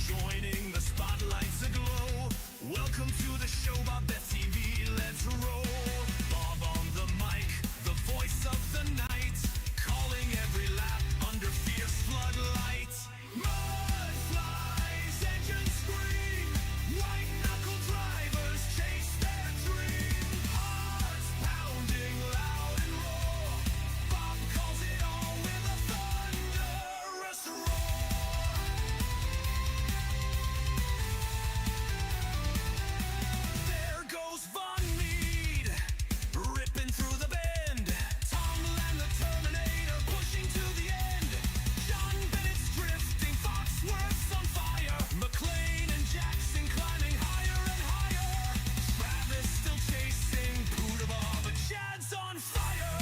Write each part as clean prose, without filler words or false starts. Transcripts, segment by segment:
joining the spotlights aglow. Welcome to the show, BobbethTV, let's roll. Bob on the mic, the voice of the night, calling every lap under fierce floodlights. Mud flies, engines scream, white knuckle drivers chase their dream. Hearts pounding loud and raw, Bob calls it all with a thunderous roar. There goes Von Mead, ripping through the bend. Tomlin the Terminator, pushing to the end. John Bennett's drifting, Foxworth's on fire. McLean and Jackson climbing higher and higher. Travis still chasing Poudabah, but Chad's on fire.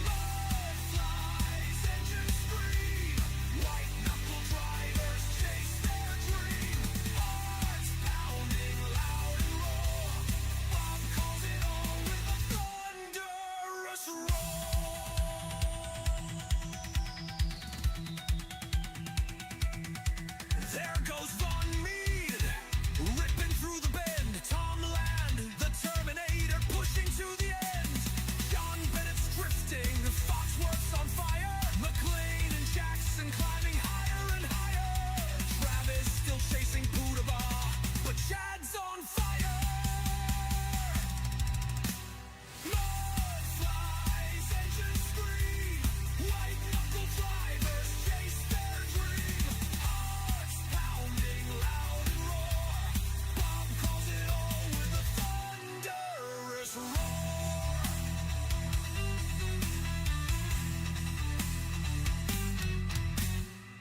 Mud flies, engines scream, white knuckle drivers chase their dream. Hearts pounding loud and raw, Bob calls it all with a thunderous roar. There goes Von Mead, ripping through the bend. Tom Land, the Terminator, pushing to the end. John Bennett's drifting, Foxworth's on fire. McLean and Jackson climbing higher and higher. Travis still chasing Poudabah, but Chad's on fire. Mud flies, engines scream, white knuckle drivers chase their dream. Hearts pounding loud and roar, Bob calls it all with a thunderous roar.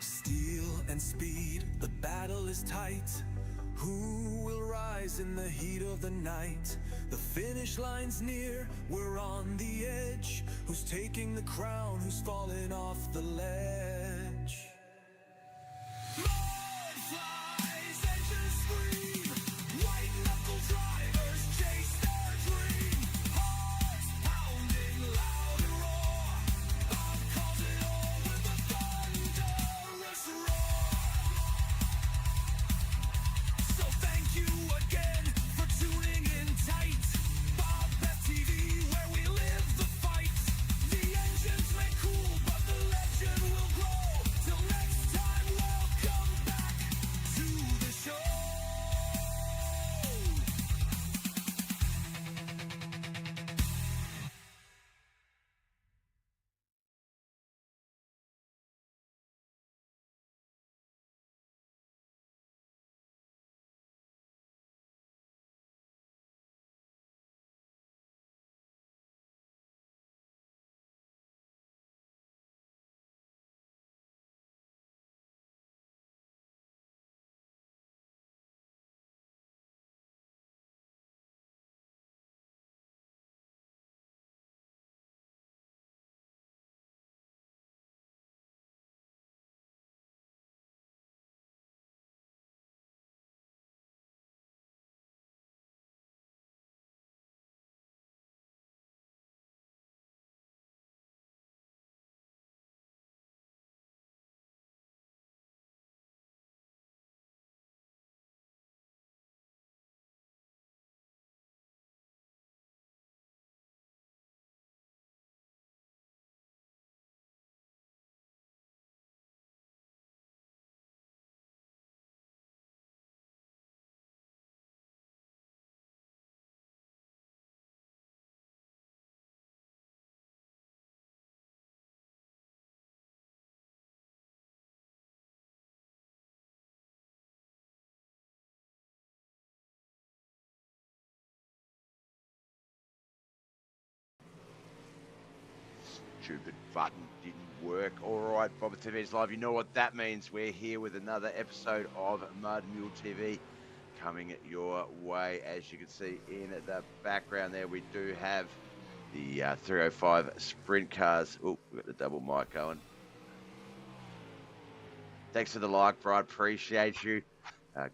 Steel and speed, the battle is tight. Who will rise in the heat of the night? The finish line's near, we're on the edge. Who's taking the crown? Who's falling off the ledge? Mud flies, engines scream, white knuckle drivers chase their dream. Hearts pounding loud and roar, Bob calls it all with a thunderous roar. So thank you again for tuning in tight. BobbethTV, where we live the fight. The engines may cool, but the legend will grow. Till next time, welcome back to the show. Stupid button didn't work. All right, BobbethTV's live. You know what that means. We're here with another episode of Mud Mule TV coming your way. As you can see in the background there, we do have the 305 sprint cars. Oh, we've got the double mic going. Thanks for the like, bro. I appreciate you.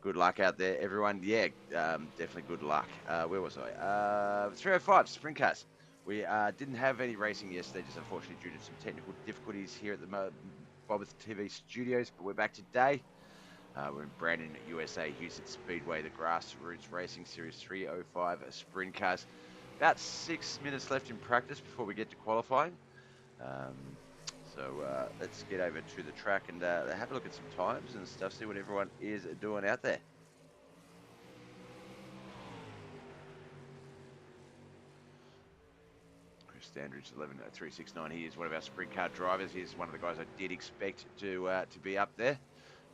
Good luck out there, everyone. Yeah, definitely good luck. Where was I? 305 sprint cars. We didn't have any racing yesterday, just unfortunately due to some technical difficulties here at the Bobbeth TV studios, but we're back today. We're in Brandon, USA, Huset Speedway, the Grassroots Racing Series 305 sprint cars. About 6 minutes left in practice before we get to qualifying. So let's get over to the track and have a look at some times and stuff, see what everyone is doing out there. Standridge 11369. He is one of our sprint car drivers. He's one of the guys I did expect to be up there.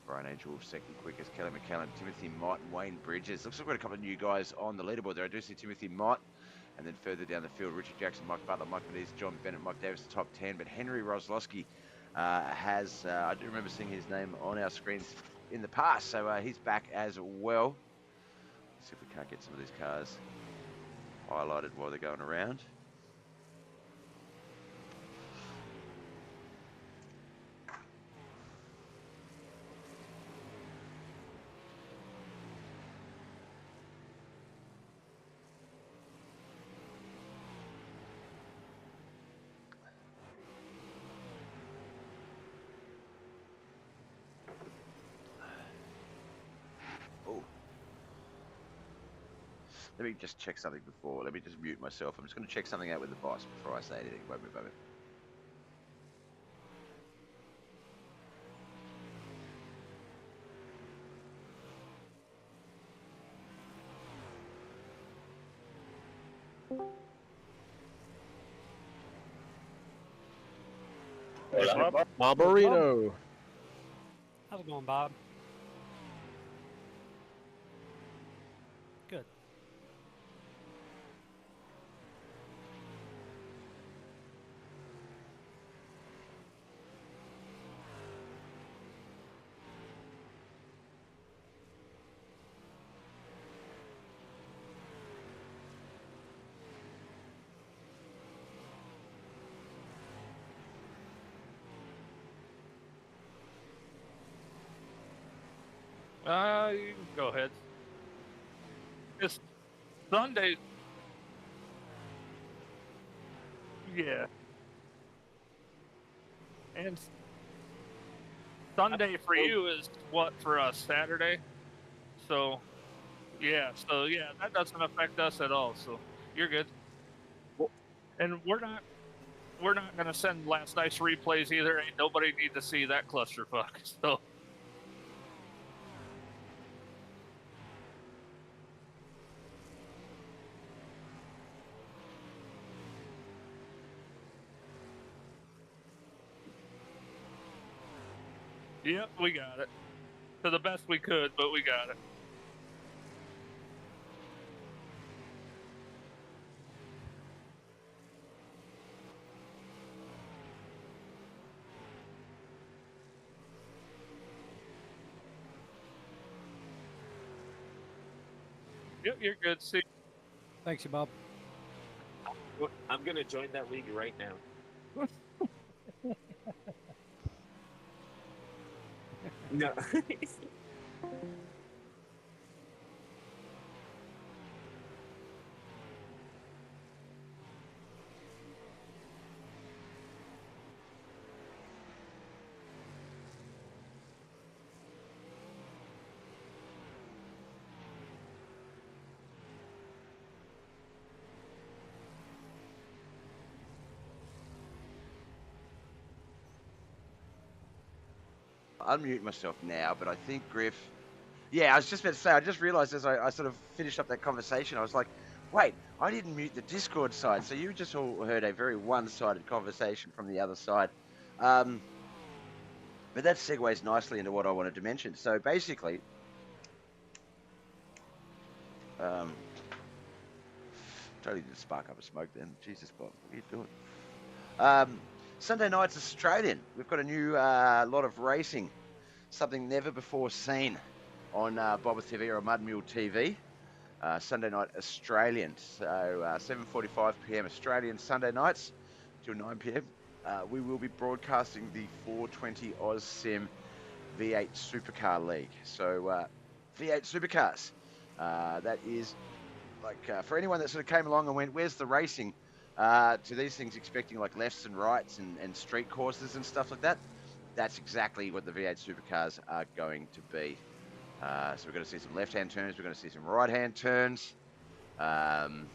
Brian Angel, second quickest. Kelly McCallum, Timothy Mott, and Wayne Bridges. Looks like we've got a couple of new guys on the leaderboard there. I do see Timothy Mott. And then further down the field, Richard Jackson, Mike Butler, Mike Mediz, John Bennett, Mike Davis, the top 10. But Henry Roslowski has, I do remember seeing his name on our screens in the past. So he's back as well. Let's see if we can't get some of these cars highlighted while they're going around. Let me just check something before. Let me just mute myself. I'm just going to check something out with the boss before I say anything. Wait a moment. Hola. Barbarino. How's it going, Bob? Good. You can go ahead. It's Sunday. Yeah. And Sunday for you is what for us? Saturday? So, yeah. That doesn't affect us at all. So, you're good. And we're not going to send last night's replays either. Ain't nobody need to see that clusterfuck. So. Yep, we got it. To the best we could, but we got it. Yep, you're good. See. Thanks, you, Bob. I'm going to join that league right now. No. Unmute myself now, but I think Griff. Yeah, I was just about to say, I just realized as I sort of finished up that conversation, I was like, wait, I didn't mute the Discord side. So you just all heard a very one-sided conversation from the other side. But that segues nicely into what I wanted to mention. So basically, totally did spark up a smoke then. Jesus, Bob, what are you doing? Sunday night's Australian. We've got a new lot of racing, something never before seen on Bobbeth TV or Mud Mule TV. Sunday night Australian, so 7:45 p.m. Australian Sunday nights till 9 p.m. We will be broadcasting the 420 AusSim V8 Supercar League. So V8 Supercars, that is like for anyone that sort of came along and went, "Where's the racing?" to these things, expecting like lefts and rights and street courses and stuff like that. That's exactly what the V8 supercars are going to be. So we're going to see some left-hand turns, we're going to see some right-hand turns, and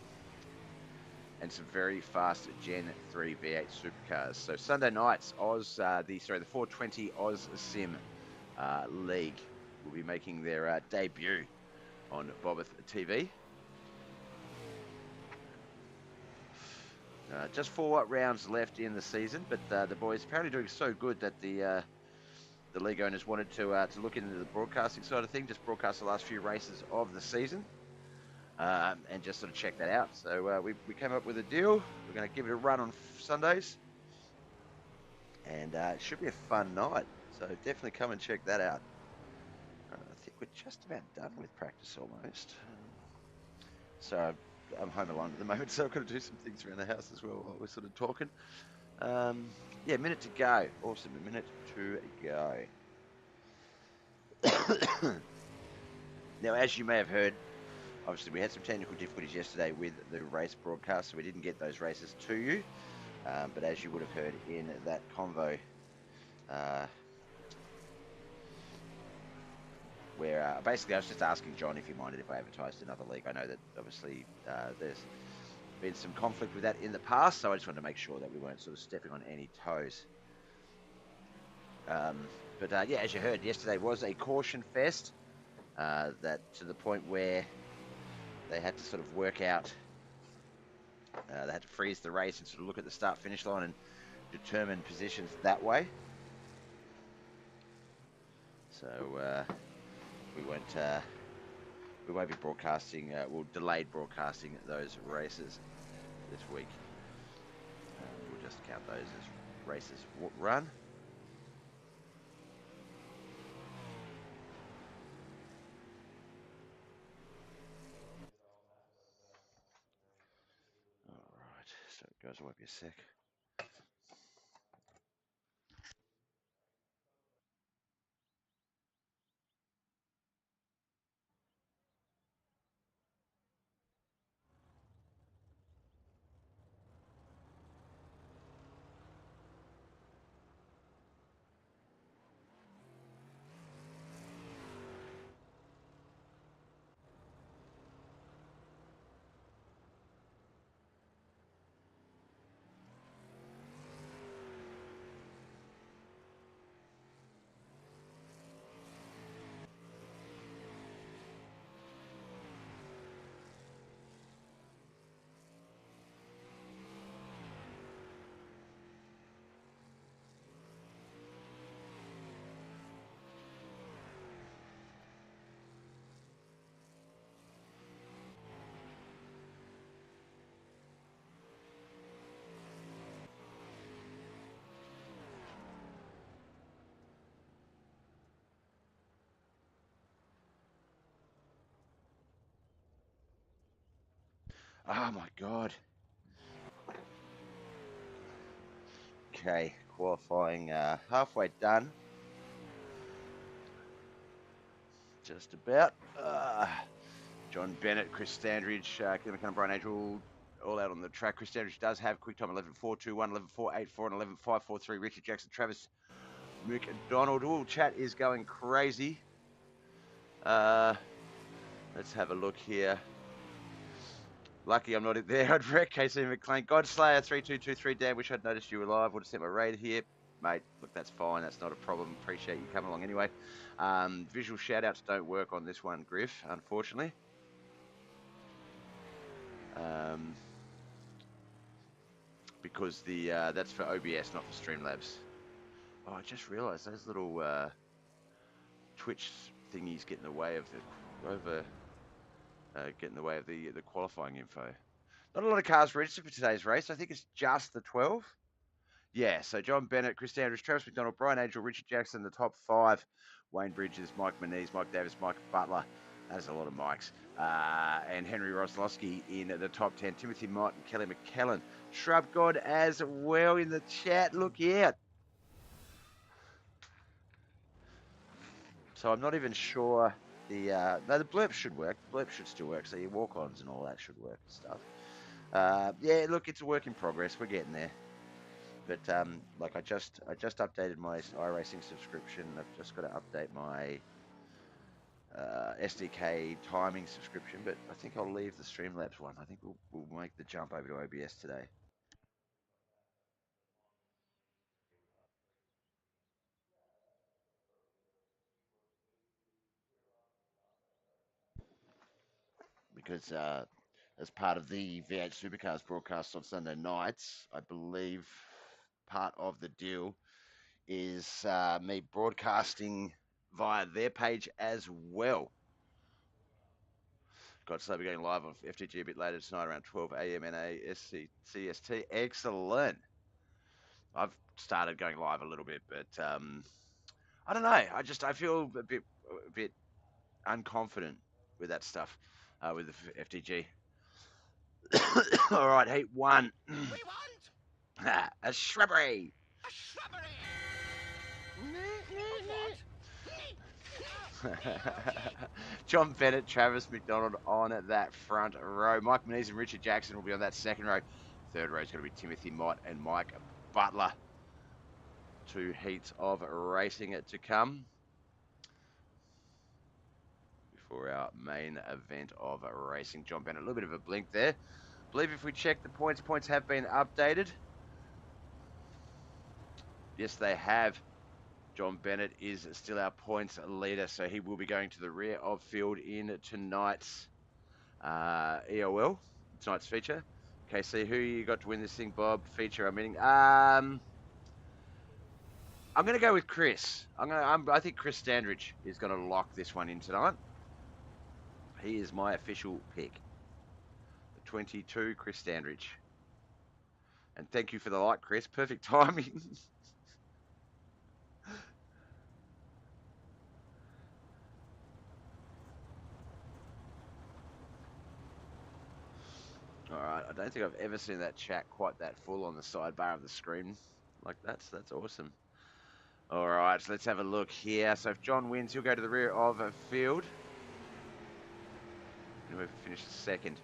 some very fast Gen 3 V8 supercars. So Sunday nights, the 420 Oz Sim League will be making their debut on BobbethTV. Just 4 rounds left in the season, but the boys apparently doing so good that the league owners wanted to look into the broadcasting side of things, just broadcast the last few races of the season, and just sort of check that out. So we came up with a deal. We're going to give it a run on Sundays, and it should be a fun night. So definitely come and check that out. I think we're just about done with practice almost. So I'm home alone at the moment, so I've got to do some things around the house as well while we're sort of talking. Yeah, minute to go. Awesome, a minute to go. Now, as you may have heard, obviously we had some technical difficulties yesterday with the race broadcast, so we didn't get those races to you. But as you would have heard in that convo, where basically I was just asking John if he minded if I advertised another league. I know that obviously there's been some conflict with that in the past, so I just wanted to make sure that we weren't sort of stepping on any toes. But yeah, as you heard, yesterday was a caution fest, that to the point where they had to sort of work out, they had to freeze the race and sort of look at the start-finish line and determine positions that way. So we won't be broadcasting, we'll delayed broadcasting those races this week. We'll just count those as races run. Alright, so guys, I won't be a sec. Oh my god. Okay, qualifying halfway done. Just about. John Bennett, Chris Standridge, Kleeman, Brian Angel, all out on the track. Chris Standridge does have quick time 11.421, 11.484, and 11.543. Richard Jackson, Travis McDonald. Oh, chat is going crazy. Let's have a look here. Lucky I'm not there. I'd wreck KC McLean. Godslayer 3223. Dan, wish I'd noticed you were live. Would have sent my raid here. Mate, look, that's fine. That's not a problem. Appreciate you coming along anyway. Visual shout-outs don't work on this one, Griff, unfortunately. Because the that's for OBS, not for Streamlabs. Oh, I just realised those little Twitch thingies get in the way of the qualifying info. Not a lot of cars registered for today's race. I think it's just the 12. Yeah, so John Bennett, Chris Andrews, Travis McDonald, Brian Angel, Richard Jackson, the top 5. Wayne Bridges, Mike Manise, Mike Davis, Mike Butler. That's a lot of mics. And Henry Roslowski in the top 10. Timothy Mott and Kelly McKellen. Shrubgod as well in the chat. Look out. So I'm not even sure no, the blurb should work. The blurb should still work. So your walk-ons and all that should work and stuff. Yeah, look, it's a work in progress. We're getting there. But like I just updated my iRacing subscription. I've just got to update my SDK timing subscription. But I think I'll leave the Streamlabs one. I think we'll make the jump over to OBS today. Because as part of the V8 Supercars broadcast on Sunday nights, I believe part of the deal is me broadcasting via their page as well. God, so we're going live on FTG a bit later tonight around 12 a.m. NASC CST. Excellent. I've started going live a little bit, but I don't know. I feel a bit unconfident with that stuff with the FTG. All right, heat one. We want A shrubbery. a shrubbery. John Bennett, Travis McDonald on that front row. Mike Menees and Richard Jackson will be on that second row. Third row is going to be Timothy Mott and Mike Butler. 2 heats of racing to come before our main event of racing. John Bennett, a little bit of a blink there. I believe if we check the points have been updated. Yes, they have. John Bennett is still our points leader, so he will be going to the rear of field in tonight's EOL, tonight's feature. Okay, see who you got to win this thing, Bob? Feature, I'm meaning. I'm going to go with Chris. I think Chris Standridge is going to lock this one in tonight. He is my official pick. The 22, Chris Standridge. And thank you for the like, Chris. Perfect timing. All right, I don't think I've ever seen that chat quite that full on the sidebar of the screen like that, so that's awesome. All right, so let's have a look here. So if John wins, he'll go to the rear of a field. And whoever finishes second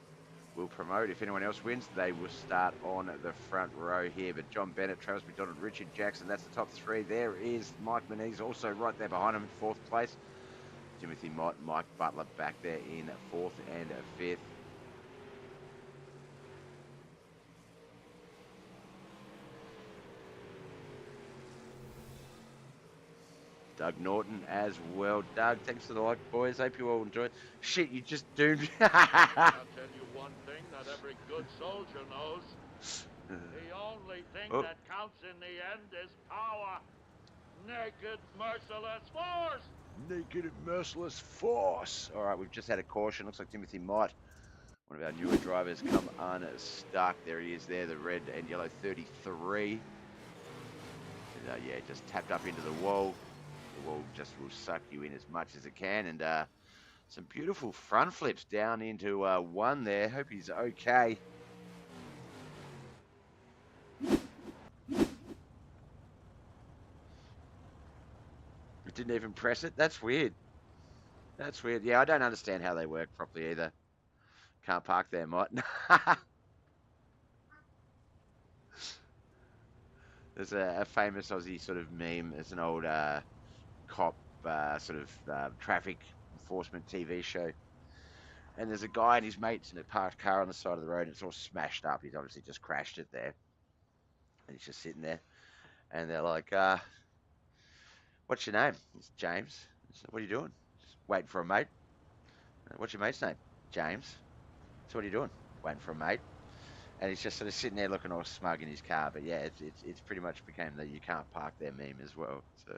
will promote. If anyone else wins, they will start on the front row here. But John Bennett, Travis McDonald, Richard Jackson, that's the top 3. There is Mike Menees also right there behind him in 4th place. Timothy Mott, Mike Butler back there in 4th and 5th. Doug Norton as well. Doug, thanks for the like, boys. Hope you all enjoyed. Shit, you just doomed. I'll tell you one thing that every good soldier knows. The only thing that counts in the end is power. Naked, merciless force. Naked and merciless force. All right, we've just had a caution. Looks like Timothy Mott, one of our newer drivers, come unstuck. There he is there, the red and yellow 33. And, yeah, just tapped up into the wall. The wall just will suck you in as much as it can. And some beautiful front flips down into 1 there. Hope he's okay. It didn't even press it. That's weird. That's weird. Yeah, I don't understand how they work properly either. Can't park there, Mott. There's a famous Aussie sort of meme. It's an old cop sort of traffic enforcement TV show. And there's a guy and his mates in a parked car on the side of the road. And it's all smashed up. He's obviously just crashed it there. And he's just sitting there. And they're like, what's your name? It's James. So, what are you doing? Just waiting for a mate. What's your mate's name? James. So what are you doing? Waiting for a mate. And he's just sort of sitting there looking all smug in his car. But yeah, it's pretty much became the you can't park there meme as well. So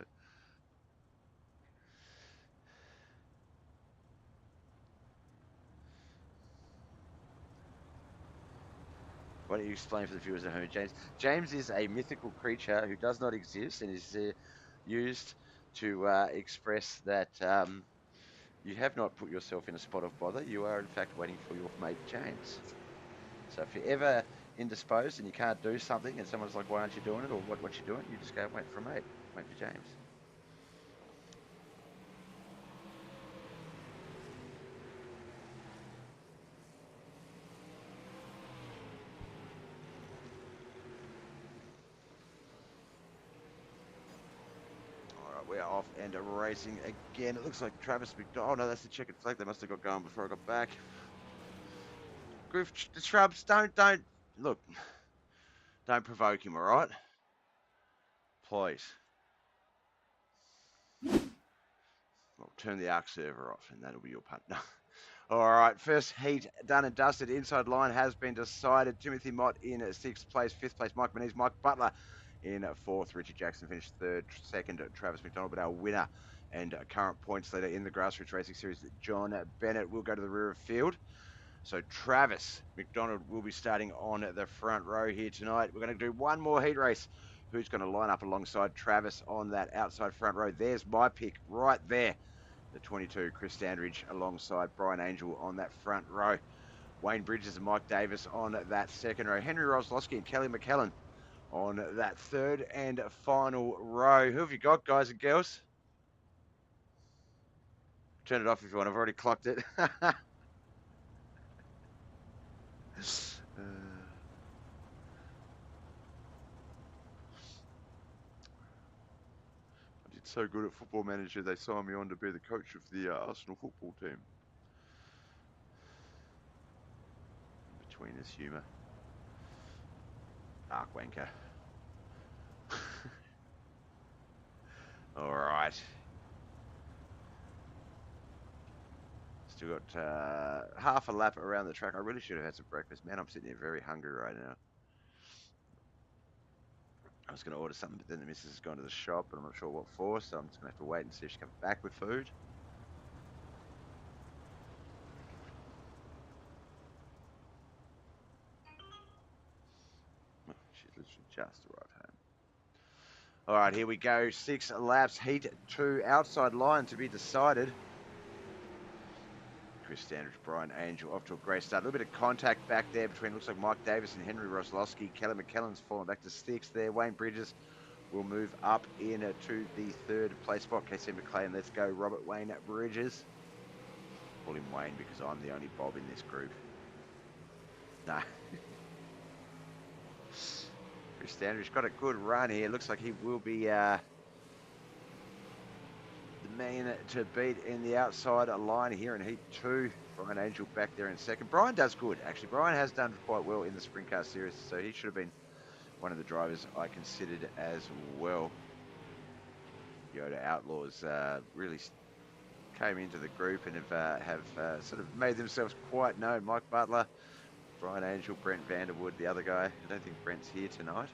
why don't you explain for the viewers at home, James? James is a mythical creature who does not exist and is used to express that you have not put yourself in a spot of bother. You are in fact waiting for your mate James. So if you're ever indisposed and you can't do something and someone's like, why aren't you doing it? Or what you doing? You just go, wait for a mate. Wait for James. we're off and racing again. It looks like Travis McDonald. Oh no, that's the checkered flag they must have got going before I got back. Griff, the Shrubs, don't look. Don't provoke him, all right? Please. Well, turn the arc server off, and that'll be your punt. No. All right, first heat done and dusted. Inside line has been decided. Timothy Mott in 6th place, 5th place Mike Menez, Mike Butler in 4th. Richard Jackson finished 3rd, 2nd Travis McDonald, but our winner and current points leader in the Grassroots Racing Series, John Bennett, will go to the rear of field. So Travis McDonald will be starting on the front row here tonight. We're going to do one more heat race. Who's going to line up alongside Travis on that outside front row? There's my pick right there. The 22, Chris Standridge, alongside Brian Angel on that front row. Wayne Bridges and Mike Davis on that second row. Henry Roslowski and Kelly McKellen on that third and final row. Who have you got, guys and girls? Turn it off if you want. I've already clocked it. I did so good at Football Manager, they signed me on to be the coach of the Arsenal football team. Between us humour. Ark wanker. All right. Still got half a lap around the track. I really should have had some breakfast. Man, I'm sitting here very hungry right now. I was going to order something, but then the missus has gone to the shop, and I'm not sure what for, so I'm just going to have to wait and see if she comes back with food. Oh, she's literally just arrived home. All right, here we go. 6 laps, heat 2, outside line to be decided. Chris Standridge, Brian Angel off to a great start. A little bit of contact back there between, looks like Mike Davis and Henry Roslowski. Kelly McKellen's fallen back to 6th there. Wayne Bridges will move up into the 3rd place spot. KC McLean, let's go. Robert Wayne Bridges. Call him Wayne because I'm the only Bob in this group. No. Chris Standridge got a good run here. Looks like he will be the man to beat in the outside line here in Heat 2. Brian Angel back there in 2nd. Brian does good, actually. Brian has done quite well in the Sprint Car Series, so he should have been one of the drivers I considered as well. Yoda Outlaws really came into the group and have sort of made themselves quite known. Mike Butler, Brian Angel, Brent Vanderwood, the other guy. I don't think Brent's here tonight.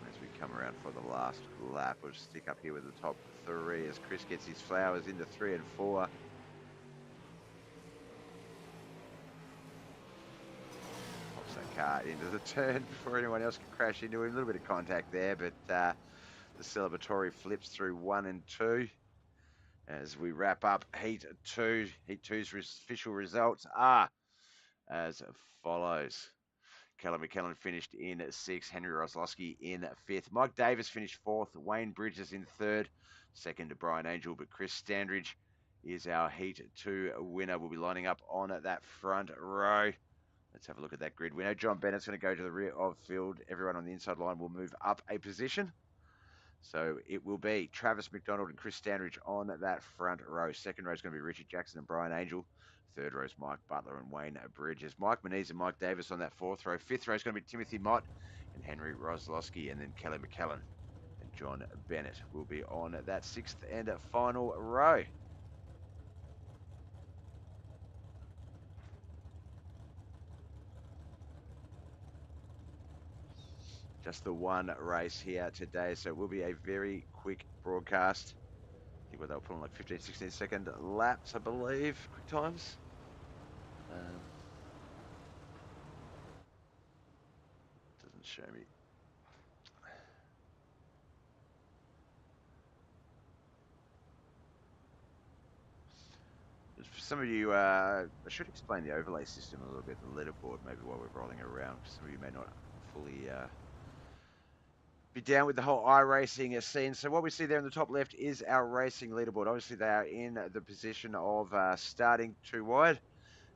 As we come around for the last lap, we'll just stick up here with the top 3 as Chris gets his flowers into 3 and 4. Car into the turn before anyone else can crash into him. A little bit of contact there, but the celebratory flips through 1 and 2 as we wrap up Heat 2. Heat 2's official results are as follows. Kelly McKellen finished in 6th, Henry Roslowski in 5th, Mike Davis finished 4th, Wayne Bridges in 3rd, 2nd to Brian Angel, but Chris Standridge is our Heat 2 winner. We'll be lining up on that front row. Let's have a look at that grid. We know John Bennett's going to go to the rear of field. Everyone on the inside line will move up a position. So it will be Travis McDonald and Chris Standridge on that front row. 2nd row is going to be Richard Jackson and Brian Angel. 3rd row is Mike Butler and Wayne Bridges. Mike Menez and Mike Davis on that 4th row. 5th row is going to be Timothy Mott and Henry Roslowski, and then Kelly McKellen and John Bennett will be on that 6th and final row. Just the one race here today, so it will be a very quick broadcast. I think they'll put on like 15, 16 second laps, I believe, quick times. Doesn't show me. For some of you, I should explain the overlay system a little bit, the leaderboard, maybe while we're rolling around, because some of you may not fully be down with the whole iRacing scene. So what we see there in the top left is our racing leaderboard. Obviously, they are in the position of starting 2 wide.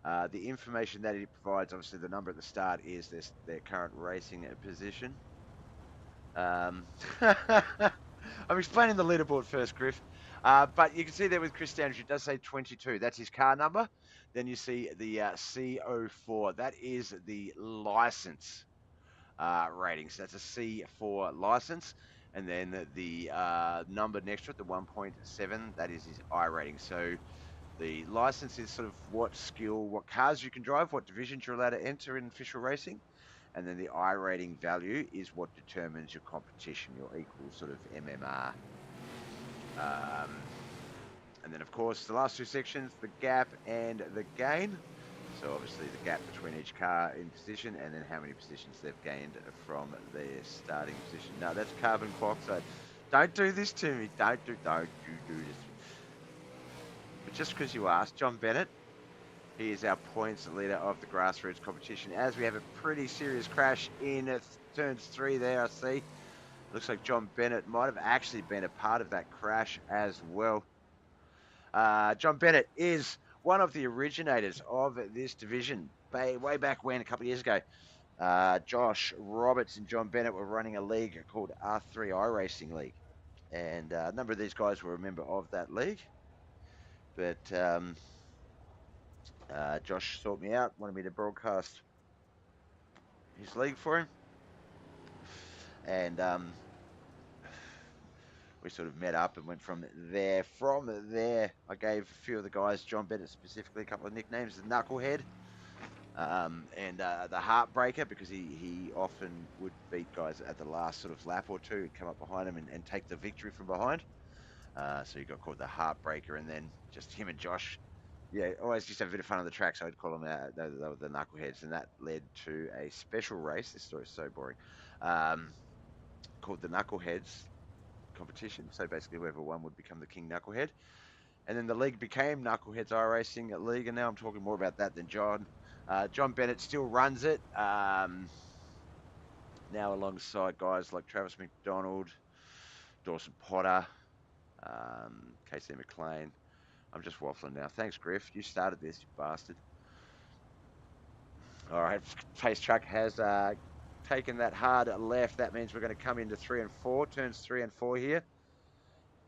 The information that it provides, obviously, the number at the start is their current racing position. I'm explaining the leaderboard first, Griff. But you can see there with Chris Standridge, it does say 22. That's his car number. Then you see the CO4. That is the license rating. So that's a C4 license. And then the number next to it, the 1.7, that is his I rating. So the license is sort of what skill, what cars you can drive, what divisions you're allowed to enter in official racing. And then the I rating value is what determines your competition, your equal sort of MMR. And then, of course, the last two sections, the gap and the gain. So obviously the gap between each car in position and then how many positions they've gained from their starting position. No, that's carbon dioxide. Don't do this to me. Don't you do this. But just because you asked, John Bennett, he is our points leader of the grassroots competition. As we have a pretty serious crash in turns 3 there, I see. Looks like John Bennett might have actually been a part of that crash as well. John Bennett is one of the originators of this division way back when, a couple of years ago. Josh Roberts and John Bennett were running a league called R3 iRacing League. And a number of these guys were a member of that league. But Josh sought me out, wanted me to broadcast his league for him. And we sort of met up and went from there. From there, I gave a few of the guys, John Bennett specifically, a couple of nicknames, the Knucklehead and the Heartbreaker, because he often would beat guys at the last sort of lap or two. He'd come up behind them and take the victory from behind. So he got called the Heartbreaker, and then just him and Josh, yeah, always used to have a bit of fun on the track, so I'd call them out, they were the Knuckleheads, and that led to a special race. This story is so boring. Called the Knuckleheads competition. So basically whoever won would become the King Knucklehead. And then the league became Knuckleheadz iRacing League, and now I'm talking more about that than John. John Bennett still runs it, now alongside guys like Travis McDonald, Dawson Potter, Casey McLean. I'm just waffling now. Thanks, Griff. You started this, you bastard. All right, Pace Truck has taken that hard left. That means we're going to come into 3 and 4, turns 3 and 4 here.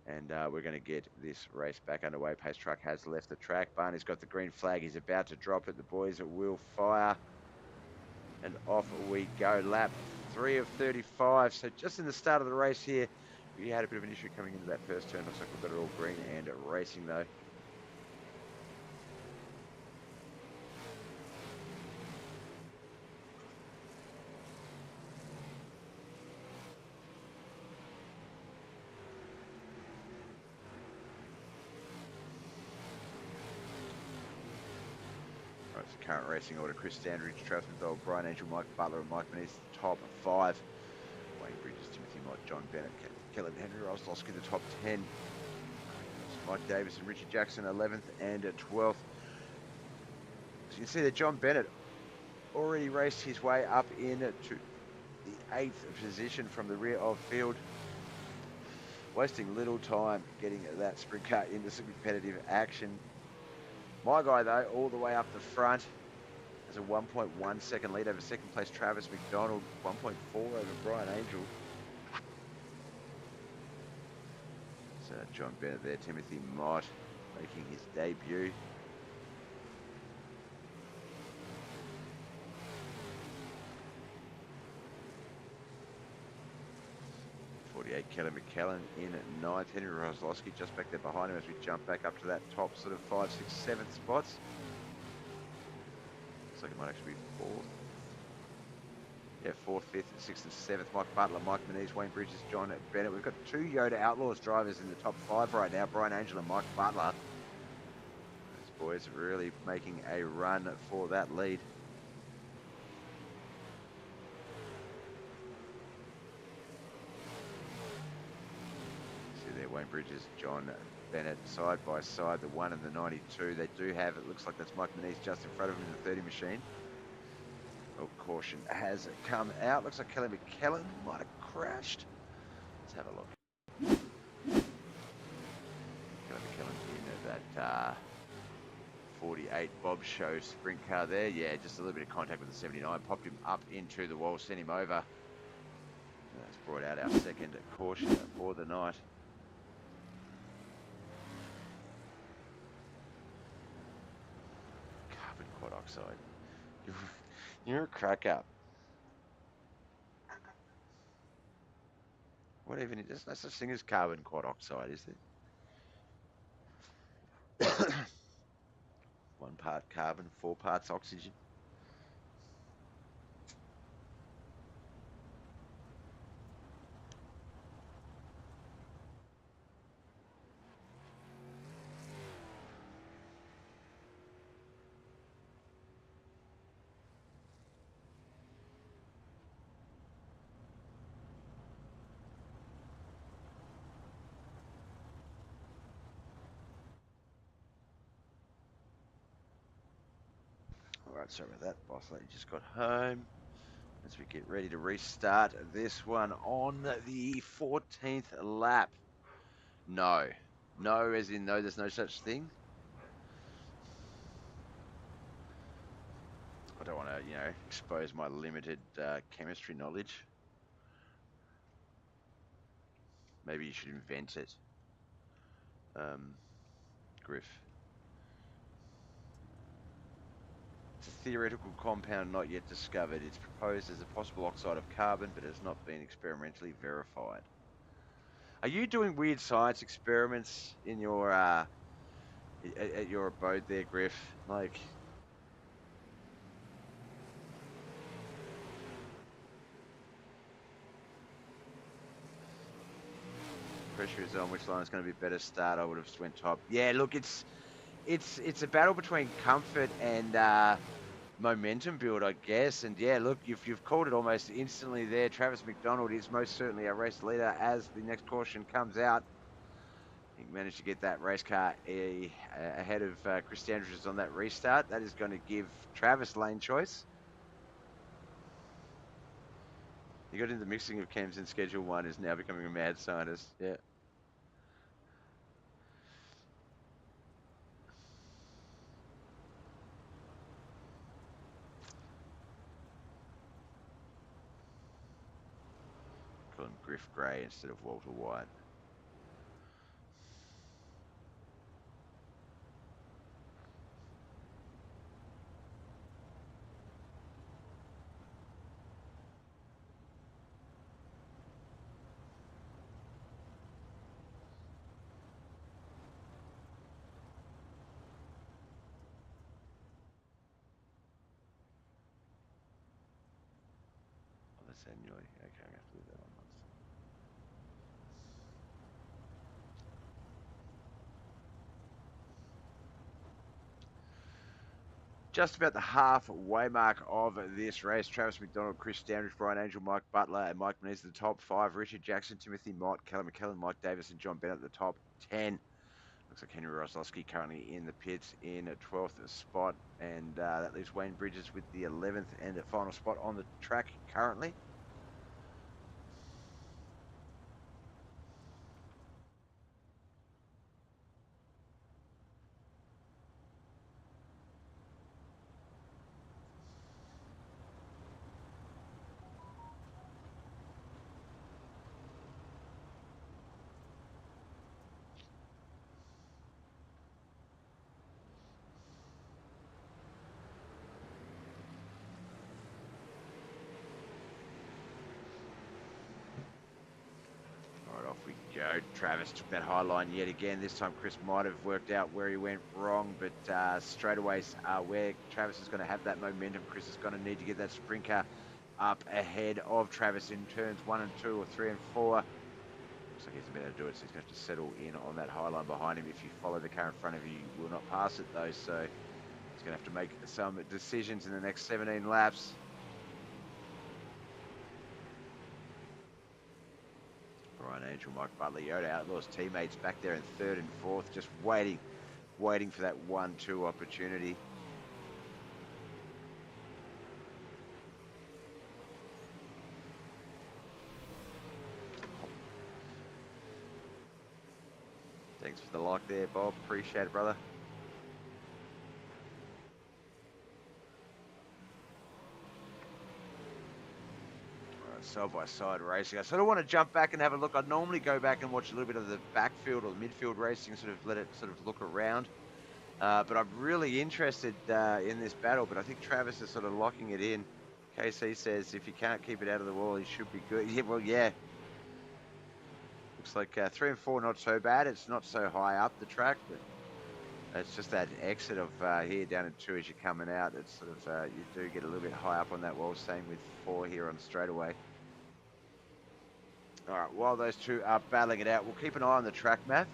And we're going to get this race back underway. Pace Truck has left the track. Barney's got the green flag. He's about to drop it. The boys will fire. And off we go. Lap 3 of 35. So just in the start of the race here, we had a bit of an issue coming into that first turn. Looks like we've got it all green and racing though. Current racing order: Chris Standridge, Travis McDonald, Brian Angel, Mike Butler, and Mike Menees, top 5. Wayne Bridges, Timothy Mott, John Bennett, Kellen Henry, Roslowski, the top 10. Mike Davis and Richard Jackson, 11th and 12th. So you can see that John Bennett already raced his way up into the 8th position from the rear of field. Wasting little time getting that sprint car into some competitive action. My guy, though, all the way up the front, has a 1.1 second lead over second place Travis McDonald, 1.4 over Brian Angel. So John Bennett there, Timothy Mott making his debut. Kelly McKellen in 9th. Henry Roslowski just back there behind him as we jump back up to that top sort of 5, 6, 7th spots. Looks like it might actually be 4th. Yeah, 4th, 5th, 6th and 7th. Mike Butler, Mike Menees, Wayne Bridges, John Bennett. We've got 2 Yoda Outlaws drivers in the top 5 right now. Brian Angel and Mike Butler. Those boys are really making a run for that lead. Wayne Bridges, John Bennett side by side, the 1 and the 92. They do have, it looks like that's Mike Menees just in front of him in the 30 machine. Oh, caution has come out. Looks like Kelly McKellen might have crashed. Let's have a look. Kelly McKellen in that 48 Bob Show sprint car there. Yeah, just a little bit of contact with the 79. Popped him up into the wall, sent him over. That's brought out our second caution for the night. Carbon quad-oxide. You're a crack up. What even is this? No such thing as carbon quad-oxide, is there? 1 part carbon, 4 parts oxygen. Alright, sorry about that. Boss lady just got home. As we get ready to restart this one on the 14th lap. No. No, as in no, there's no such thing. I don't want to, expose my limited chemistry knowledge. Maybe you should invent it. Griff. It's a theoretical compound not yet discovered. It's proposed as a possible oxide of carbon, but has not been experimentally verified. Are you doing weird science experiments in your at your abode there, Griff? Like, pressure is on. Which line is going to be better start? I would have went top. Yeah, look, it's a battle between comfort and momentum build, I guess. And yeah, look, you've called it almost instantly there. Travis McDonald is most certainly our race leader as the next caution comes out. He managed to get that race car ahead of Chris Standridge on that restart. That is going to give Travis lane choice. He got into the mixing of chems in Schedule 1, is now becoming a mad scientist. Yeah. Call him Griff Gray instead of Walter White. Oh, that's annually. Okay, I'm going to have to leave that on once. Just about the halfway mark of this race. Travis McDonald, Chris Standridge, Brian Angel, Mike Butler, and Mike Menezes at the top 5. Richard Jackson, Timothy Mott, Callum McKellen, Mike Davis, and John Bennett at the top 10. Looks like Henry Roslowski currently in the pits in 12th spot. And that leaves Wayne Bridges with the 11th and final spot on the track currently. Off we go. Travis took that high line yet again. This time Chris might have worked out where he went wrong, but straightaways are where Travis is going to have that momentum. Chris is going to need to get that sprint car up ahead of Travis in turns 1 and 2 or 3 and 4. Looks like he's about to do it, so he's going to have to settle in on that high line behind him. If you follow the car in front of you, you will not pass it though, so he's going to have to make some decisions in the next 17 laps. Brian Angel, Mike Butler, Yoda Outlaws teammates back there in 3rd and 4th, just waiting for that 1-2 opportunity. Thanks for the like there, Bob. Appreciate it, brother. Alright, side-by-side racing. I sort of want to jump back and have a look. I'd normally go back and watch a little bit of the backfield or the midfield racing, sort of let it sort of look around. But I'm really interested in this battle, but I think Travis is sort of locking it in. KC says if he can't keep it out of the wall, he should be good. Yeah, well, yeah. Looks like 3 and 4, not so bad. It's not so high up the track, but it's just that exit of here down in 2 as you're coming out. It's sort of, you do get a little bit high up on that wall. Same with 4 here on straightaway. All right, while those two are battling it out, we'll keep an eye on the track map.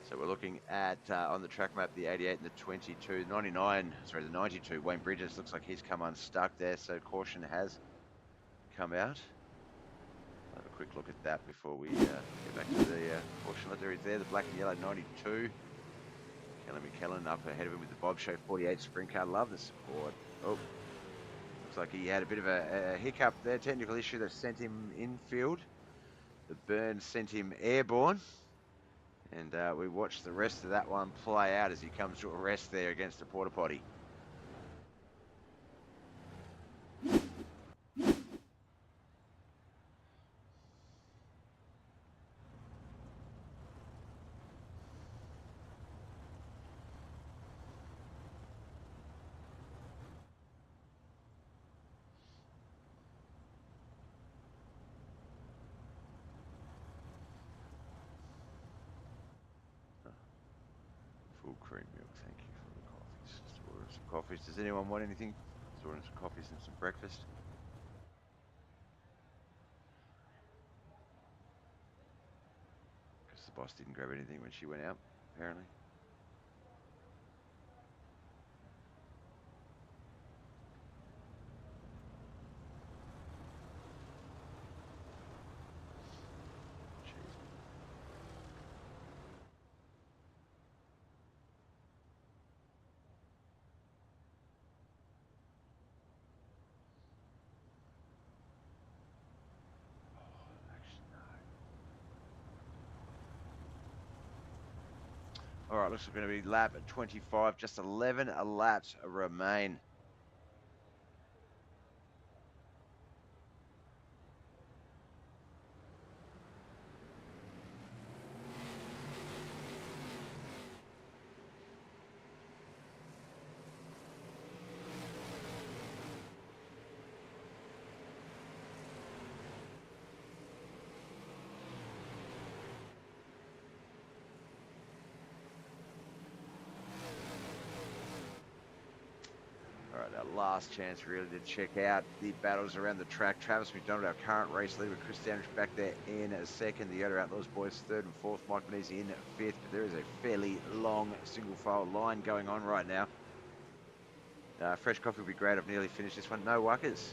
So we're looking at, on the track map, the 88 and the 22, 99, sorry, the 92. Wayne Bridges looks like he's come unstuck there, so caution has come out. I'll have a quick look at that before we get back to the caution. There he's there, the black and yellow 92. Kelly McKellen up ahead of him with the Bob Show 48 sprint car. Love the support. Oh, looks like he had a bit of a hiccup there, technical issue that sent him infield. The burn sent him airborne. And we watched the rest of that one play out as he comes to a rest there against the porta potty. Full cream milk, thank you for the coffees. Just order some coffees. Does anyone want anything? Just order some coffees and some breakfast. Because the boss didn't grab anything when she went out, apparently. All right, looks like we're going to be lap at 25. Just 11 laps remain. All right, our last chance really to check out the battles around the track. Travis McDonald, our current race leader, with Chris Standridge back there in second. The Yoda Outlaws boys third and fourth. Mike Benesi in fifth. But there is a fairly long single file line going on right now. Fresh coffee would be great. I've nearly finished this one. No wuckers.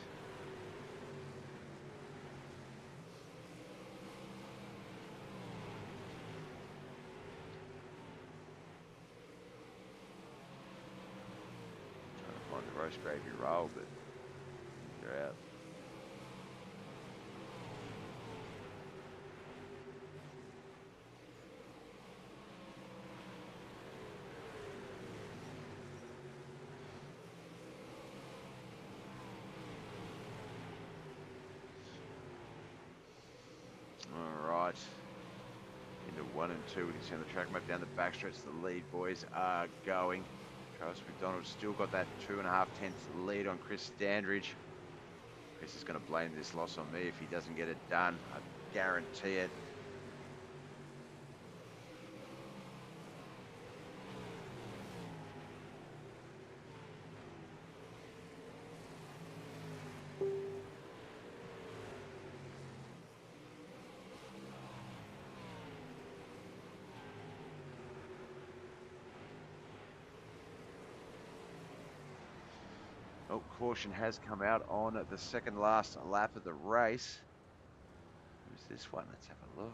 Roast gravy roll, but you're out. All right. Into 1 and 2, we can see on the track map down the backstretch the lead boys are going. Travis McDonald still got that 2.5 tenths lead on Chris Standridge. Chris is going to blame this loss on me if he doesn't get it done. I guarantee it. Oh, caution has come out on the second last lap of the race. Who's this one? Let's have a look.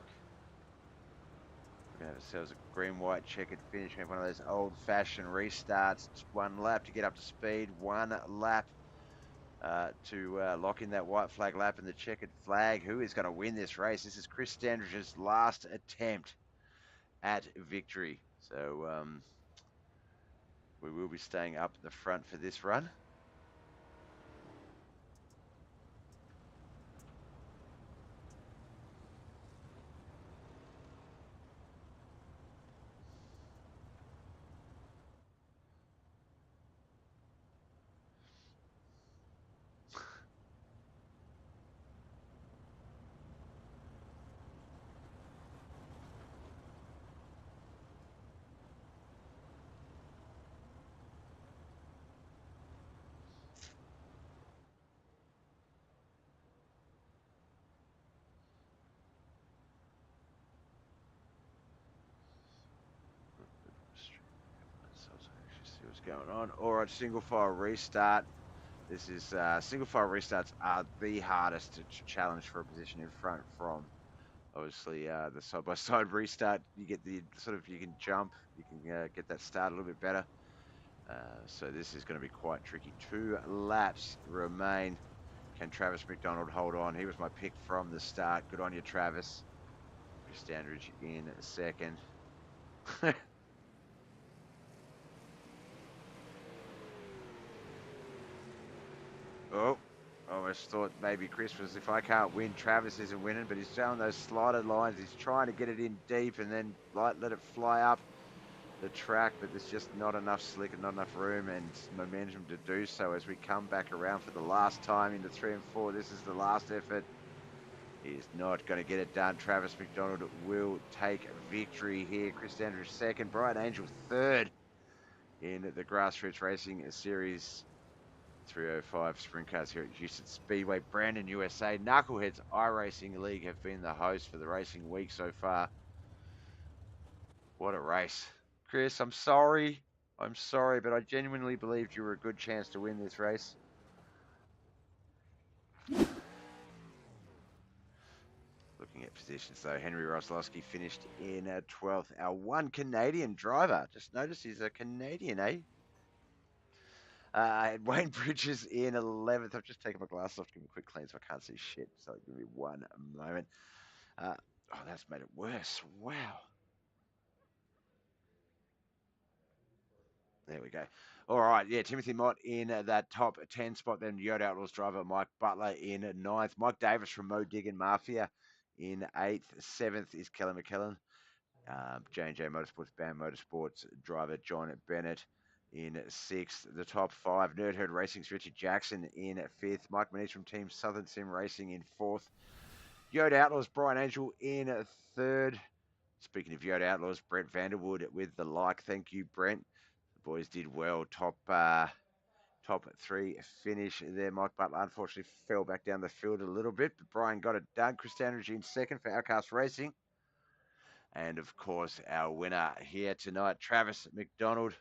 We're going to have ourselves a green-white checkered finish. We have one of those old-fashioned restarts. Just 1 lap to get up to speed. 1 lap to lock in that white flag lap and the checkered flag. Who is going to win this race? This is Chris Standridge's last attempt at victory. So we will be staying up the front for this run. going on? All right, single file restart. This is single file restarts are the hardest to challenge for a position in front from. Obviously, the side by side restart, you get the you can jump, you can get that start a little bit better. So this is going to be quite tricky. 2 laps remain. Can Travis McDonald hold on? He was my pick from the start. Good on you, Travis. Chris Standridge in second. Oh, I almost thought maybe Chris was, if I can't win, Travis isn't winning, but he's showing those slided lines. He's trying to get it in deep and then let it fly up the track, but there's just not enough slick and not enough room and momentum to do so as we come back around for the last time into 3 and 4. This is the last effort. He's not going to get it done. Travis McDonald will take victory here. Chris Standridge second, Brian Angel third in the Grassroots Racing Series 305 sprint cars here at Huset Speedway, Brandon, USA. Knuckleheadz iRacing League have been the host for the racing week so far. What a race. Chris, I'm sorry, but I genuinely believed you were a good chance to win this race. Looking at positions though, Henry Roslowski finished in 12th. Our one Canadian driver, just notice he's a Canadian, eh? Wayne Bridges in 11th. I've just taken my glasses off to give him a quick clean so I can't see shit. So give me one moment. Oh, that's made it worse. Wow. There we go. All right, yeah, Timothy Mott in that top 10 spot. Then Yoda Outlaws driver Mike Butler in 9th. Mike Davis from Mo Diggin Mafia in 8th. 7th is Kelly McKellen. J&J Motorsports Band Motorsports driver John Bennett in 6th. The top 5, Nerd Herd Racing's Richard Jackson in 5th. Mike Manish from Team Southern Sim Racing in 4th. Yoda Outlaws Brian Angel in 3rd. Speaking of Yoda Outlaws, Brent Vanderwood with the like. Thank you, Brent. The boys did well. Top 3 finish there. Mike Butler unfortunately fell back down the field a little bit, but Brian got it done. Chris Standridge in 2nd for Outcast Racing. And of course, our winner here tonight, Travis McDonald.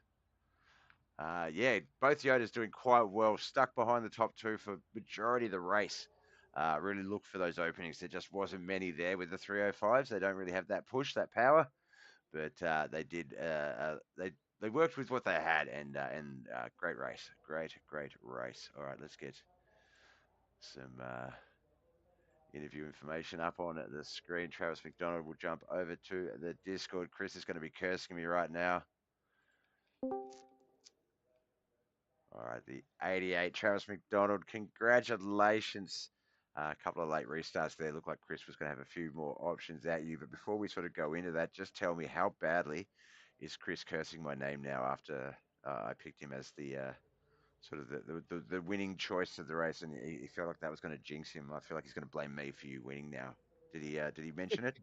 Yeah, both Yodas doing quite well. Stuck behind the top 2 for majority of the race. Really looked for those openings. There just wasn't many there with the 305s. They don't really have that push, that power, but they did. They worked with what they had, and great race, great race. All right, let's get some interview information up on the screen. Travis McDonald will jump over to the Discord. Chris is going to be cursing me right now. All right, the 88, Travis McDonald. Congratulations. A couple of late restarts there. Looked like Chris was going to have a few more options at you. But before we sort of go into that, just tell me, how badly is Chris cursing my name now after I picked him as the sort of the winning choice of the race, and he felt like that was going to jinx him. I feel like he's going to blame me for you winning now. Did he mention it?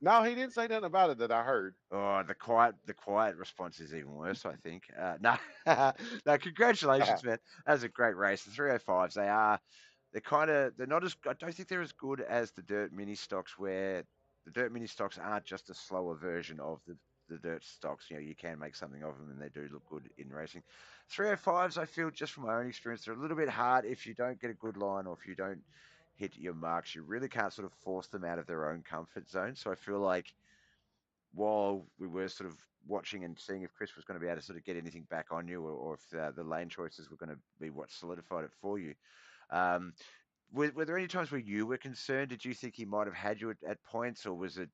No, he didn't say nothing about it that I heard. Oh, the quiet response is even worse, I think. No, no, congratulations, man. That was a great race. The 305s, they're not as, I don't think they're as good as the dirt mini stocks, where the dirt mini stocks aren't just a slower version of the dirt stocks. You know, you can make something of them and they do look good in racing. 305s, I feel, just from my own experience, they're a little bit hard if you don't get a good line or if you don't hit your marks. You really can't sort of force them out of their own comfort zone. So I feel like while we were sort of watching and seeing if Chris was going to be able to sort of get anything back on you, or if the lane choices were going to be what solidified it for you. Were there any times where you were concerned? Did you think he might have had you at points, or was it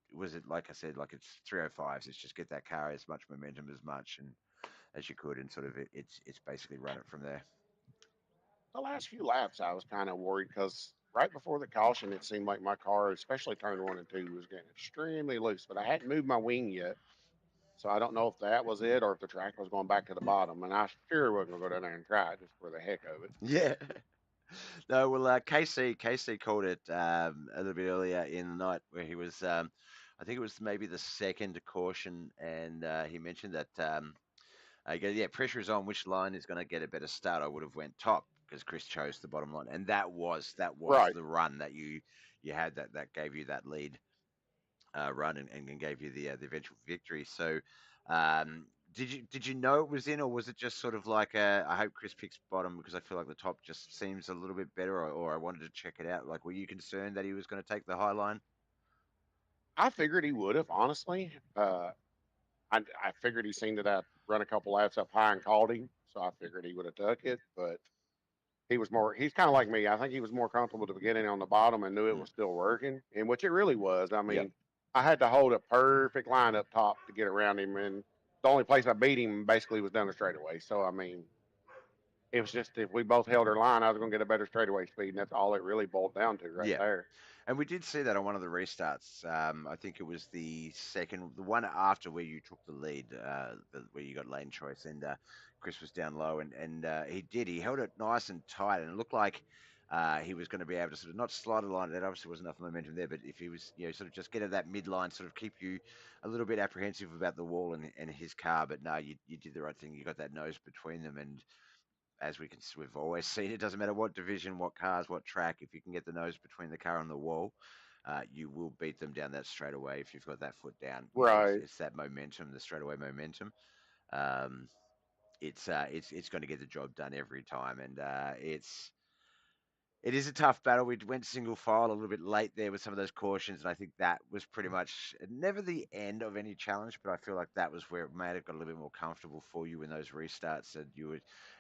like I said, like it's 305s? It's just get that car as much momentum as you could, and sort of it's basically run it from there. The last few laps, I was kind of worried because right before the caution, it seemed like my car, especially turn 1 and 2, was getting extremely loose. But I hadn't moved my wing yet, so I don't know if that was it or if the track was going back to the bottom. And I sure wasn't going to go down there and try it just for the heck of it. Yeah. No, well, KC called it a little bit earlier in the night where he was, I think it was maybe the second caution, and he mentioned that he goes, yeah, pressure is on. Which line is going to get a better start? I would have went top because Chris chose the bottom line, and that was Right. the run that you had that gave you that lead run and gave you the eventual victory. So did you know it was in, or was it just sort of like a, I hope Chris picks bottom because I feel like the top just seems a little bit better, or I wanted to check it out. Like, were you concerned that he was going to take the high line? I figured he would have, honestly. I figured he seen that I run a couple laps up high and called him, so I figured he would have took it. But he's kind of like me. I think he was more comfortable at the beginning on the bottom and knew it Mm. was still working, and which it really was. I Yep. mean, I had to hold a perfect line up top to get around him, and the only place I beat him basically was down the straightaway. So I mean, it was just if we both held our line, I was going to get a better straightaway speed, and that's all it really boiled down to right Yeah. there. And we did see that on one of the restarts. I think it was the one after where you took the lead, where you got lane choice, and Chris was down low, and he held it nice and tight, and it looked like he was going to be able to sort of not slide a line. There obviously wasn't enough momentum there, but if he was, sort of just get at that midline, sort of keep you a little bit apprehensive about the wall and his car. But no, you did the right thing. You got that nose between them, and as we've always seen, it doesn't matter what division, what cars, what track. If you can get the nose between the car and the wall, you will beat them down that straightaway if you've got that foot down. Right. It's that momentum, the straightaway momentum. Um, it's going to get the job done every time, and it is a tough battle. We went single file a little bit late there with some of those cautions, and I think that was pretty much never the end of any challenge, but I feel like that was where it may have got a little bit more comfortable for you in those restarts,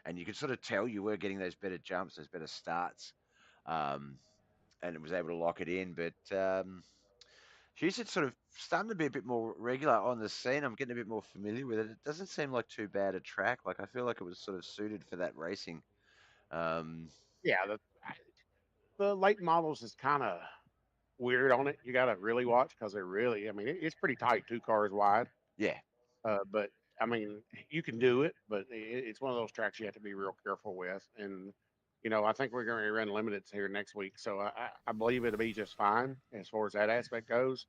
and you could sort of tell you were getting those better jumps, those better starts, um, and it was able to lock it in. But Huset's sort of starting to be a bit more regular on the scene. I'm getting a bit more familiar with it. It doesn't seem like too bad a track. Like I feel like it was sort of suited for that racing. Um, Yeah. The late models is kind of weird on it. You got to really watch because they're really. I mean, it's pretty tight, 2 cars wide. yeah, But I mean, you can do it, but it's one of those tracks you have to be real careful with. And I think we're going to run limiteds here next week, so I believe it'll be just fine as far as that aspect goes.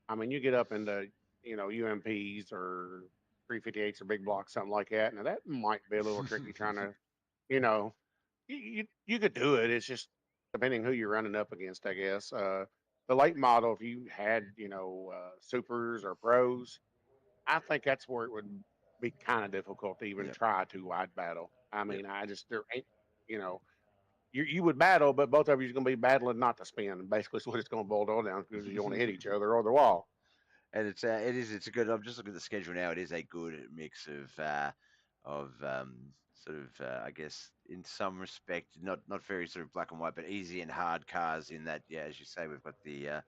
I mean, you get up into UMPs or 358s or big blocks, something like that. Now that might be a little tricky trying to, you know, you could do it. It's just depending who you're running up against, I guess. The late model, if you had supers or pros, I think that's where it would be kind of difficult to even yep, try a 2 wide battle. I yep. mean, I just there ain't you know you would battle, but both of you's going to be battling not to spin. Basically, is what it's going to boil down because you want to hit each other or the wall. And it's a good. I'm just looking at the schedule now. It is a good mix of sort of I guess in some respect not very sort of black and white, but easy and hard cars. In that, yeah, as you say, we've got the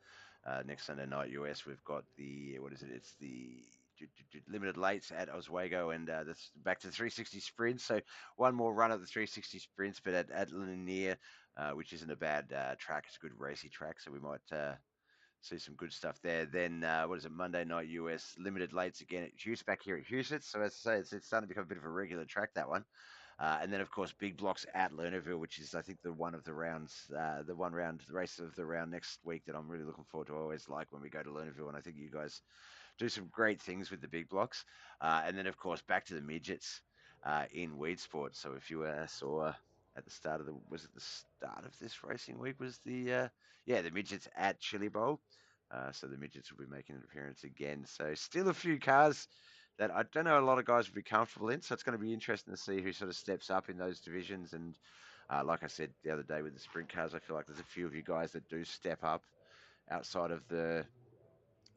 next Sunday night US. We've got the what is it? It's the limited lates at Oswego, and that's back to the 360 sprints. So one more run at the 360 sprints, but at Lanier, which isn't a bad track. It's a good racy track, so we might see some good stuff there. Then what is it? Monday night US limited lates again at Hughes back here at Huset. So as I say, it's starting to become a bit of a regular track, that one. And then of course big blocks at Lernerville, which is I think the one of the rounds, the one round the race of the round next week that I'm really looking forward to. I always like when we go to Lernerville, and I think you guys do some great things with the big blocks. And then of course back to the midgets in weed sport. So if you saw at the start of was it the start of this racing week was the midgets at Chili Bowl. So the midgets will be making an appearance again. So still a few cars that I don't know a lot of guys will be comfortable in. So it's going to be interesting to see who sort of steps up in those divisions. And like I said the other day with the sprint cars, I feel like there's a few of you guys that do step up outside of the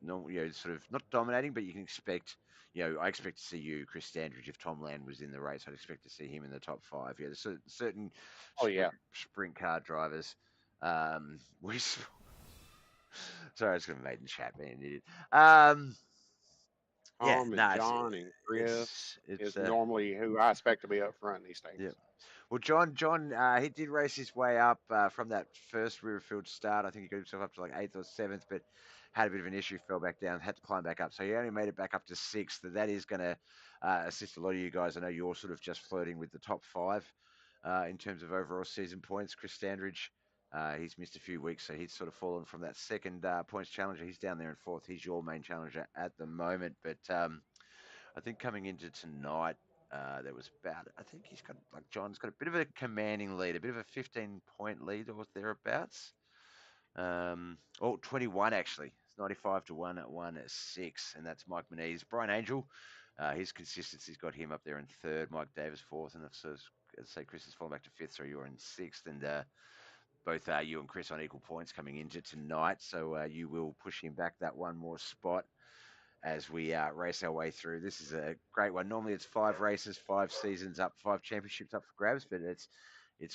no, sort of not dominating, but you can expect. I expect to see you, Chris Standridge. If Tom Land was in the race, I'd expect to see him in the top five. Yeah, there's certain Oh yeah, sprint car drivers. We sorry, I was going to make the chat being an idiot. Yeah, Tom and no, John and Chris it's is normally who I expect to be up front these days. yeah. Well, John, he did race his way up from that first rear field start. I think he got himself up to like eighth or seventh, but had a bit of an issue, fell back down, had to climb back up. So he only made it back up to sixth. That is going to assist a lot of you guys. I know you're sort of just flirting with the top five in terms of overall season points. Chris Standridge, he's missed a few weeks, so he's sort of fallen from that second points challenger. He's down there in fourth. He's your main challenger at the moment, but I think coming into tonight, there was about, I think he's got, like John's got a bit of a commanding lead, a bit of a 15-point lead or thereabouts. 21 actually. It's 95 to 1 at 1 at 6, and that's Mike Manise. Brian Angel, His consistency's got him up there in third. Mike Davis fourth, and so as I say, Chris has fallen back to fifth, so you're in sixth, and both you and Chris on equal points coming into tonight. So you will push him back that one more spot as we race our way through. This is a great one. Normally it's 5 races, 5 seasons up, 5 championships up for grabs, but it's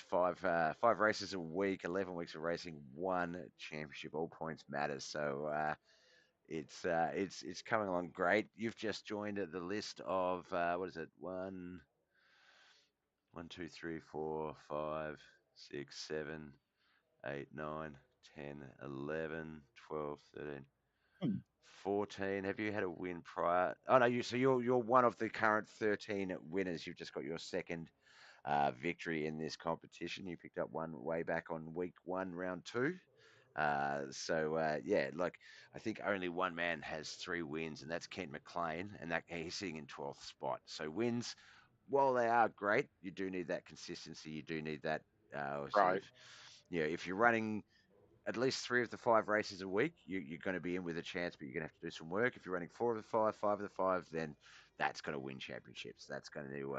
five races a week, 11 weeks of racing, 1 championship. All points matter. So it's coming along great. You've just joined the list of what is it? 2, 3, 4, 5, 6, 7, 8, 9, 10, 11, 12, 13. 14. Have you had a win prior? Oh no, you're one of the current 13 winners. You've just got your second victory in this competition. You picked up one way back on week 1, round 2. Yeah, like I think only one man has 3 wins, and that's Kent McLean, and that he's sitting in 12th spot. So wins, while they are great, you do need that consistency. You do need that sort Right. of, if you're running at least 3 of the 5 races a week, you're going to be in with a chance, but you're going to have to do some work. If you're running 4 of the 5, 5 of the 5, then that's going to win championships. That's going to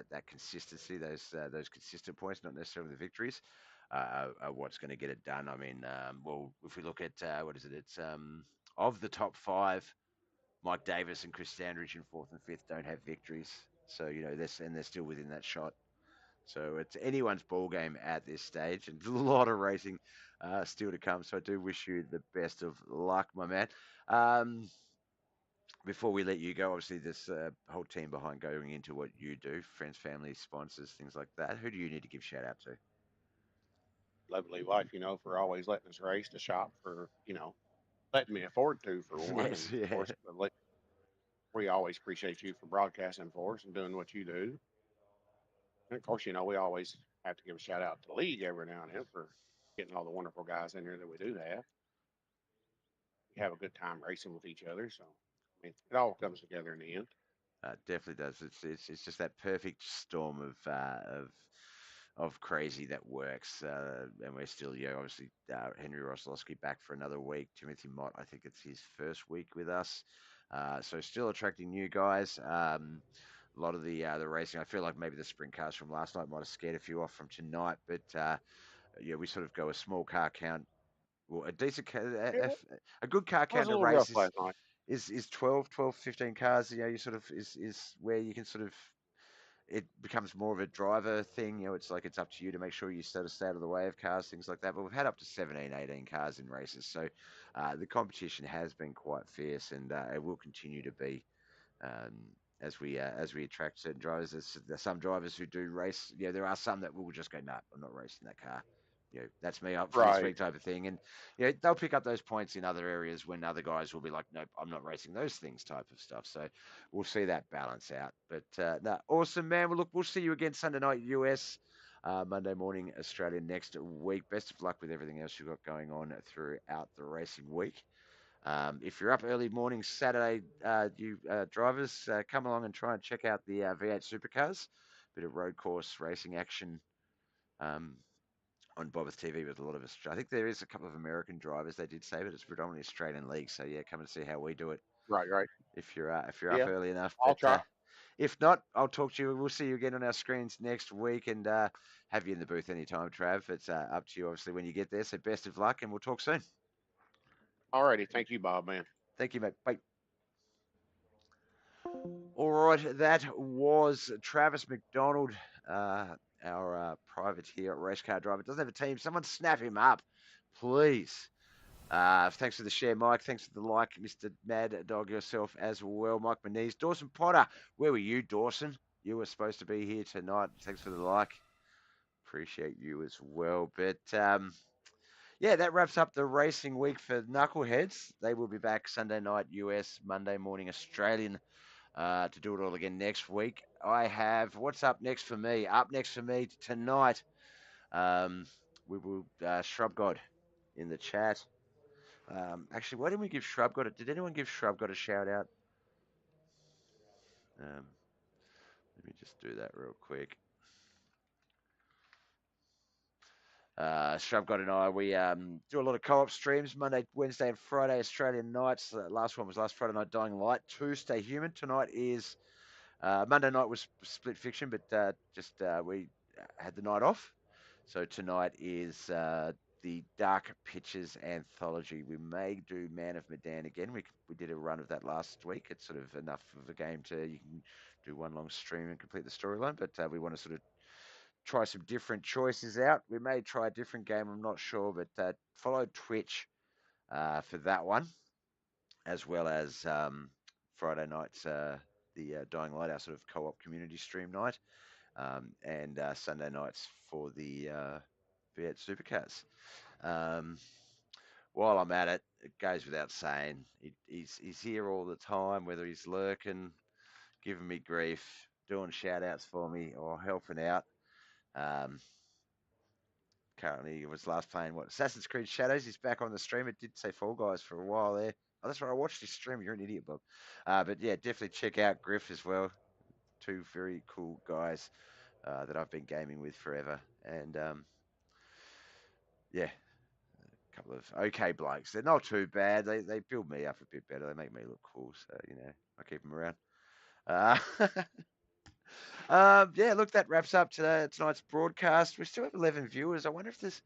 that consistency, those consistent points, not necessarily the victories, are what's going to get it done. I mean, well, if we look at what is it? It's of the top 5, Mike Davis and Chris Standridge in 4th and 5th don't have victories. So they're still within that shot. So it's anyone's ball game at this stage, and a lot of racing still to come. So I do wish you the best of luck, my man. Before we let you go, obviously this whole team behind going into what you do, friends, family, sponsors, things like that. Who do you need to give shout out to? Lovely wife, for always letting us race to shop for, letting me afford to for one. And Yes, of yeah. course, we always appreciate you for broadcasting for us and doing what you do. And of course, we always have to give a shout out to the league every now and then for getting all the wonderful guys in here that we do have. We have a good time racing with each other. So, I mean, it all comes together in the end. Definitely does. It's just that perfect storm of crazy that works, and we're still obviously Henry Roslowski back for another week. Timothy Mott, I think it's his first week with us, so still attracting new guys. A lot of the racing, I feel like maybe the sprint cars from last night might have scared a few off from tonight, but we sort of go a small car count. Well, a decent Yeah, it a good car was count a in a little rough race is last night. is 12, 15 cars. You sort of is where you can sort of, it becomes more of a driver thing. It's like it's up to you to make sure you sort of stay out of the way of cars, things like that. But we've had up to 17, 18 cars in races. So the competition has been quite fierce, and it will continue to be um, as we attract certain drivers. There's some drivers who do race. There are some that will just go, nah, I'm not racing that car. That's me up for this Right. week type of thing. And they'll pick up those points in other areas when other guys will be like, nope, I'm not racing those things type of stuff. So we'll see that balance out. But no, awesome, man. Well, look, we'll see you again Sunday night US, Monday morning Australia next week. Best of luck with everything else you've got going on throughout the racing week. If you're up early morning Saturday, you drivers, come along and try and check out the V8 supercars. Bit of road course racing action um, on BobbethTV with a lot of us. I think there is a couple of American drivers, they did say, but it's predominantly Australian league. So yeah, come and see how we do it Right. Right. if you're up Yeah. early enough. I'll But try. if not, I'll talk to you. We'll see you again on our screens next week, and have you in the booth anytime, Trav. It's up to you, obviously, when you get there. So best of luck, and we'll talk soon. Alrighty. Thank you, Bob, man. Thank you, mate. Bye. All right, that was Travis McDonald, our privateer race car driver. Doesn't have a team. Someone snap him up, please. Thanks for the share, Mike. Thanks for the like, Mr. Mad Dog, yourself as well. Mike Moniz. Dawson Potter. Where were you, Dawson? You were supposed to be here tonight. Thanks for the like. Appreciate you as well. But yeah, that wraps up the racing week for Knuckleheadz. They will be back Sunday night US, Monday morning Australian, to do it all again next week. I have, what's up next for me? Up next for me tonight, we will, Shrubgod in the chat. Actually, why didn't we give Shrubgod, did anyone give Shrubgod a shout out? Let me just do that real quick. Shrubgod and I, we do a lot of co-op streams, Monday, Wednesday, and Friday, Australian nights. Last one was last Friday night, Dying Light 2, Stay Human. Tonight is Monday night was split fiction, but we had the night off. So tonight is the Dark Pictures anthology. We may do Man of Medan again. We did a run of that last week. It's sort of enough of a game to you can do one long stream and complete the storyline. But we want to sort of try some different choices out. We may try a different game. I'm not sure, but follow Twitch for that one, as well as Friday nights the Dying Light, our sort of co-op community stream night, and Sunday nights for the V8 Supercars. While I'm at it, it goes without saying, he's here all the time, whether he's lurking, giving me grief, doing shout outs for me, or helping out. Currently, he was last playing Assassin's Creed Shadows. He's back on the stream. It did say Fall Guys for a while there. Oh, that's right. I watched his stream. You're an idiot, Bob. But yeah, definitely check out Griff as well. Two very cool guys that I've been gaming with forever. And yeah, a couple of okay blokes. They're not too bad. They build me up a bit better. They make me look cool. So, I keep them around. Yeah, look, that wraps up tonight's broadcast. We still have 11 viewers. I wonder if there's.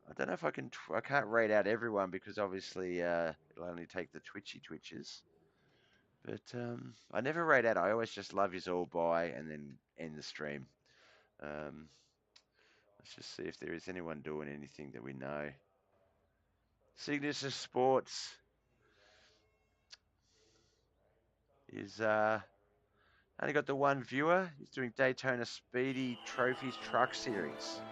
I don't know if I can. I can't rate out everyone because obviously it'll only take the twitches. But I never rate out. I always just love yous all by and then end the stream. Let's just see if there is anyone doing anything that we know. Signature Sports is only got the one viewer. He's doing Daytona Speedy Trophies Truck Series.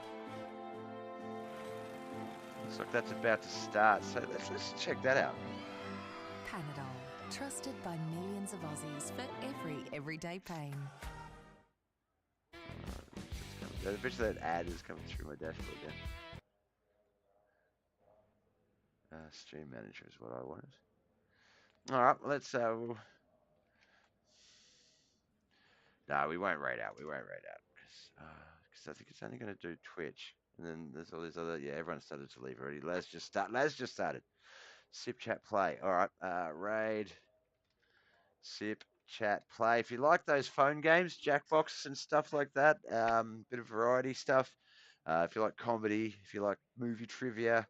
Looks like that's about to start. So let's check that out. Panadol, trusted by millions of Aussies for every everyday pain. Eventually that ad is coming through my dashboard again. Stream manager is what I wanted. All right, let's. No, we won't rate out. We won't rate out because I think it's only going to do Twitch, and then there's all these other. Yeah, everyone started to leave already. Let's just start. Let's just started. Sip chat play. All right. Raid. Sip chat play. If you like those phone games, Jackbox and stuff like that, bit of variety stuff. If you like comedy, if you like movie trivia,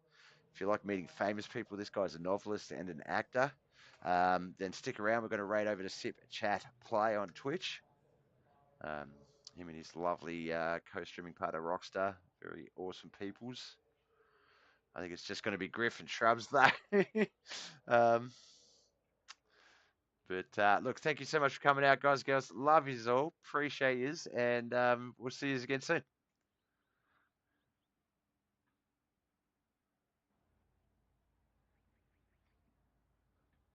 if you like meeting famous people, this guy's a novelist and an actor. Then stick around. We're going to raid over to Sip Chat Play on Twitch. Him and his lovely co-streaming partner Rockstar, very awesome peoples. I think it's just going to be Griff and Shrubs though. But look, thank you so much for coming out, guys, girls. Love yous all. Appreciate yous. And we'll see yous again soon.